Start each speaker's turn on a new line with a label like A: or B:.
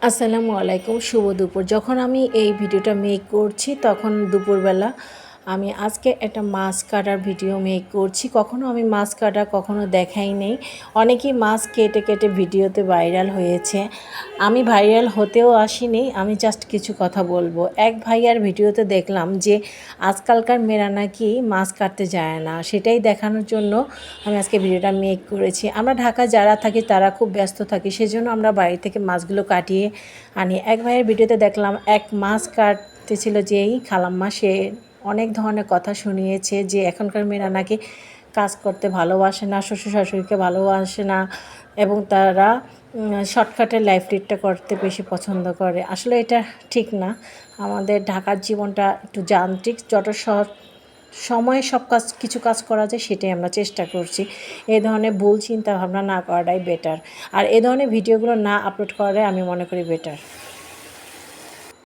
A: আসসালামু আলাইকুম, শুভ দুপুর। যখন আমি এই ভিডিওটা মেক করছি তখন দুপুরবেলা আমি আজকে একটা মাছ কাটার ভিডিও মেক করছি। কখনো আমি মাছ কাটা কখনো দেখাই নেই। অনেকেই মাছ কেটে কেটে ভিডিওতে ভাইরাল হয়েছে। আমি ভাইরাল হতেও আসিনি, আমি জাস্ট কিছু কথা বলবো। এক ভাইয়ার ভিডিওতে দেখলাম যে আজকালকার মেয়েরা নাকি মাছ কাটতে যায় না, সেটাই দেখানোর জন্য আমি আজকে ভিডিওটা মেক করেছি। আমরা ঢাকা যারা থাকি তারা খুব ব্যস্ত থাকি, সেজন্য আমরা বাড়ি থেকে মাছগুলো কাটিয়ে আনি। এক ভাইয়ের ভিডিওতে দেখলাম এক মাছ কাটতেছিল যেই খালাম্মা, সে অনেক ধরনের কথা শুনিয়েছে যে এখনকার মেয়েরা নাকি কাজ করতে ভালোবাসে না, শ্বশুর শাশুড়িকে ভালোবাসে না এবং তারা শর্টকাটের লাইফ লিডটা করতে বেশি পছন্দ করে। আসলে এটা ঠিক না। আমাদের ঢাকার জীবনটা একটু যান্ত্রিক, যত সময়ে সব কাজ কিছু কাজ করা যায় সেটাই আমরা চেষ্টা করছি। এই ধরনের ভুল চিন্তা ভাবনা না করাটাই বেটার, আর এই ধরনের ভিডিওগুলো না আপলোড করাটাই আমি মনে করি বেটার।